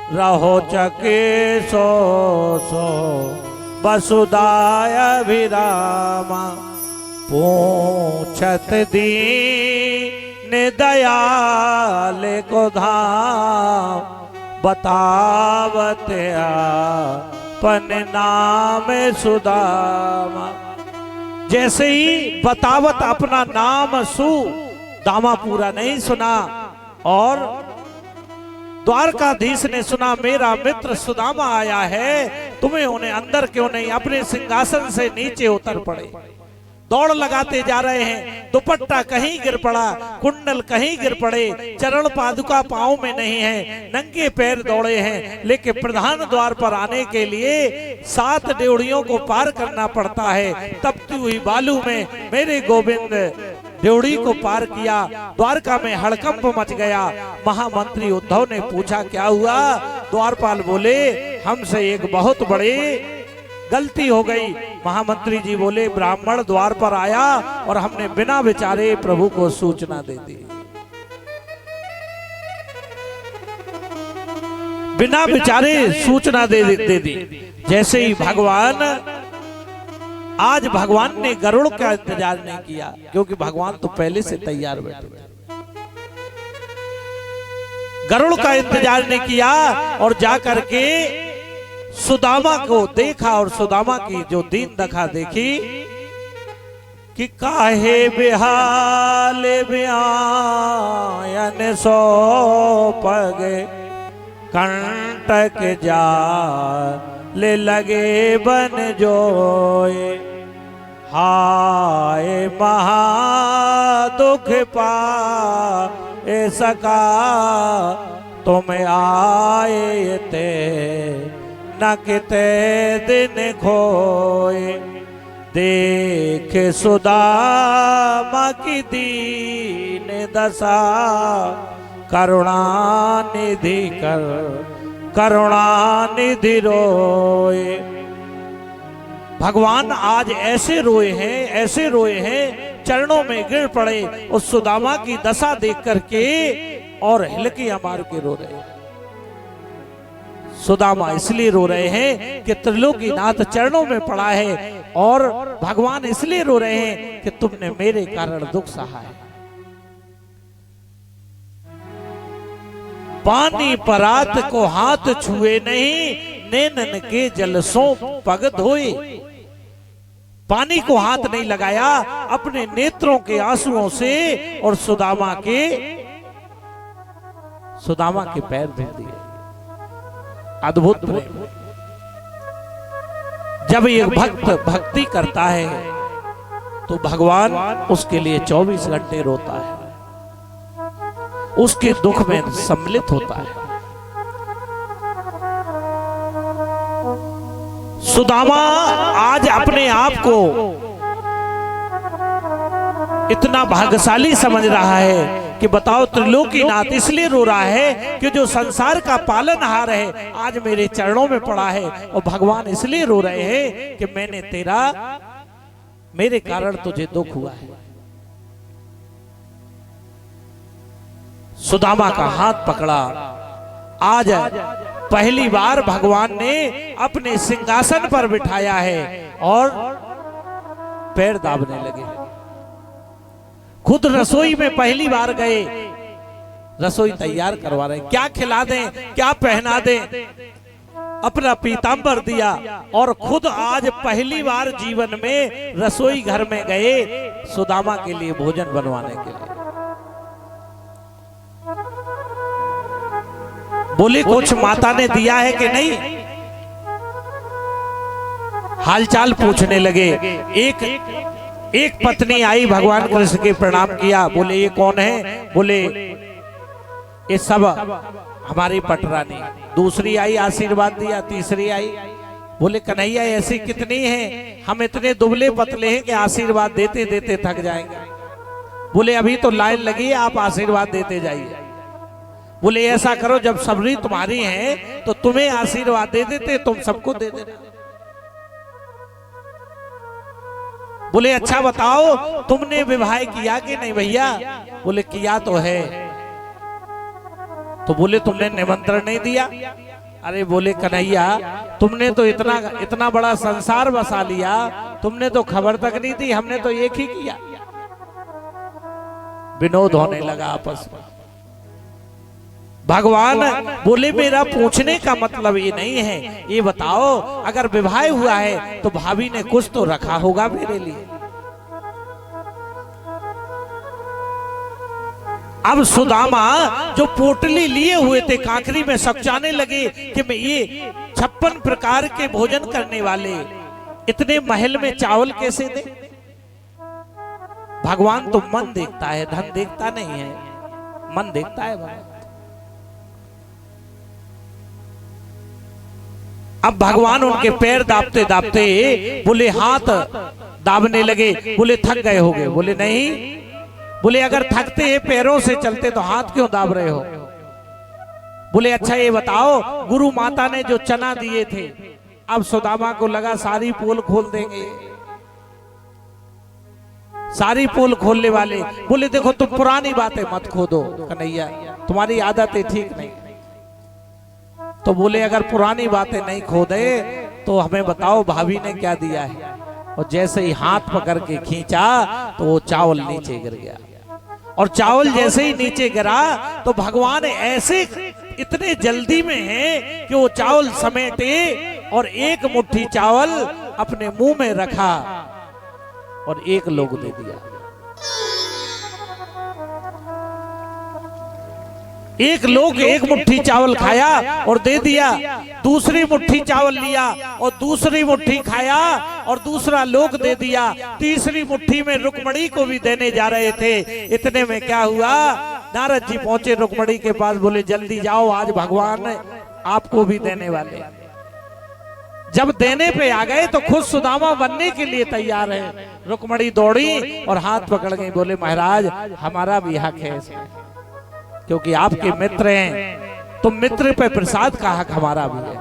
रहो चके सो सो वसुदाय विरामा। पूछत दीन दयाल को धाम बतावत अपन नाम सुदामा। जैसे ही बतावत अपना नाम सुदामा पूरा नहीं सुना और द्वारकाधीश ने सुना मेरा मित्र सुदामा आया है, तुम्हें उन्हें अंदर क्यों नहीं, अपने सिंहासन से नीचे उतर पड़े। दौड़ लगाते जा रहे हैं, दुपट्टा कहीं गिर पड़ा, कुंडल कहीं गिर पड़े, चरण पादुका पांव में नहीं है, नंगे पैर दौड़े हैं। लेकिन प्रधान द्वार पर आने के लिए 7 ड्योढ़ियों को पार करना पड़ता है। तपती हुई बालू में मेरे गोविंद ड्योढ़ी को पार किया। द्वारका में हड़कंप मच गया। महामंत्री उद्धव ने पूछा क्या हुआ? द्वारपाल बोले हमसे एक बहुत बड़ी गलती हो गई। महामंत्री जी बोले ब्राह्मण द्वार पर आया और हमने बिना विचारे प्रभु को सूचना दे दी। बिना विचारे सूचना दे दी। जैसे ही आज भगवान ने गरुड़ का इंतजार नहीं किया, क्योंकि भगवान तो पहले से तैयार बैठे थे। गरुड़ का इंतजार नहीं किया और जाकर के सुदामा को देखा और सुदामा की जो दीन दखा देखी कि काहे बेहाल ब्यायन सो पगे कंटक जा ले लगे बन जोए। हाय महा दुख पा सका तुम आए ते न किते दिन खोए। देख सुदामा की दीन दशा करुणा निधि रोए। भगवान आज ऐसे रोए हैं चरणों में गिर पड़े उस सुदामा की दशा देख करके और हिलकियां मार के रो रहे। सुदामा इसलिए रो रहे हैं कि त्रिलोकीनाथ चरणों में पड़ा है और भगवान इसलिए रो रहे हैं कि तुमने मेरे कारण दुख सहा है। पानी परात को हाथ छुए नहीं, नैनन के जलसों पग धोए। पानी को हाथ नहीं लगाया, अपने नेत्रों के आंसुओं से और सुदामा के पैर धो दिए। अद्भुत प्रेम। जब एक भक्त भक्ति करता है तो भगवान उसके लिए 24 घंटे रोता है, उसके दुख में सम्मिलित होता है। सुदामा आज अपने आप को इतना भाग्यशाली समझ रहा है कि बताओ त्रिलोकीनाथ इसलिए रो रहा है कि जो संसार का पालनहार है आज मेरे चरणों में पड़ा है, और भगवान इसलिए रो रहे हैं कि मेरे कारण तुझे दुख हुआ है। सुदामा का हाथ पकड़ा। आज पहली बार भगवान ने अपने सिंहासन पर बिठाया है और पैर दाबने लगे। खुद रसोई में पहली बार गए, रसोई तैयार करवा रहे। क्या खिला दें, क्या पहना दें, अपना पीतांबर दिया और खुद आज पहली बार जीवन में रसोई घर में गए सुदामा के लिए भोजन बनवाने के लिए। बोले कुछ माता ने दिया है कि नहीं, हालचाल पूछने लगे। एक पत्नी आई, भगवान कृष्ण के प्रणाम किया। बोले ये कौन है? बोले ये सब हमारी पटरानी। दूसरी आई, आशीर्वाद दिया। तीसरी आई, बोले कन्हैया ऐसी कितनी हैं, हम इतने दुबले पतले हैं कि आशीर्वाद देते देते थक जाएंगे। बोले अभी तो लाइन लगी है, आप आशीर्वाद देते जाइए। बोले ऐसा करो जब सबरी तुम्हारी है तो तुम्हें आशीर्वाद दे देते, तुम सबको दे देना। बोले अच्छा बताओ तुमने विवाह किया कि नहीं भैया? बोले किया तो है। तो बोले तुमने निमंत्रण नहीं दिया? अरे बोले कन्हैया, तुमने तो इतना बड़ा संसार बसा लिया, तुमने तो खबर तक नहीं दी, हमने तो एक ही किया। विनोद होने लगा आपस में। भगवान बोले मेरा पूछने का मतलब ये नहीं है, ये बताओ अगर विवाह हुआ है तो भाभी ने कुछ तो रखा होगा मेरे लिए। अब सुदामा जो पोटली लिए हुए थे कांकरी में सचाने लगे कि मैं ये 56 प्रकार के भोजन करने वाले इतने महल में चावल कैसे दे। भगवान तो मन देखता है, धन देखता नहीं है, मन देखता है भगवान। अब भगवान उनके पैर दाबते दाबते बोले हाथ दाबने लगे। बोले थक गए होगे? बोले नहीं। बोले अगर थकते हैं पैरों से चलते तो हाथ क्यों दाब रहे हो? बोले अच्छा ये बताओ, गुरु माता ने जो चना दिए थे, अब सुदामा को लगा सारी पोल खोल देंगे, सारी पोल खोलने वाले। बोले देखो तुम पुरानी बातें मत खोदो कन्हैया, तुम्हारी आदतें ठीक नहीं। तो बोले अगर पुरानी बातें नहीं खोदे तो हमें बताओ भाभी ने क्या दिया है। और जैसे ही हाथ पकड़ के खींचा तो वो चावल नीचे गिर गया। और चावल जैसे ही नीचे गिरा तो भगवान ऐसे इतने जल्दी में है कि वो चावल समेटे और एक मुट्ठी चावल अपने मुंह में रखा और एक लोग दे दिया। एक लोग एक मुट्ठी चावल खाया और दे दिया, दूसरी मुट्ठी चावल लिया और दूसरी मुट्ठी खाया और दूसरा लोग दे दिया, तीसरी मुट्ठी में रुक्मणी को भी देने जा रहे थे। इतने में क्या हुआ, नारद जी पहुंचे रुक्मणी के पास। बोले जल्दी जाओ, आज भगवान आपको भी देने वाले। जब देने पे आ गए तो खुद सुदामा बनने के लिए तैयार है। रुक्मणी दौड़ी और हाथ पकड़ गई। बोले महाराज हमारा भी हक है इसमें, क्योंकि आपके मित्र हैं, तो मित्र पे प्रसाद का हक हमारा भी है।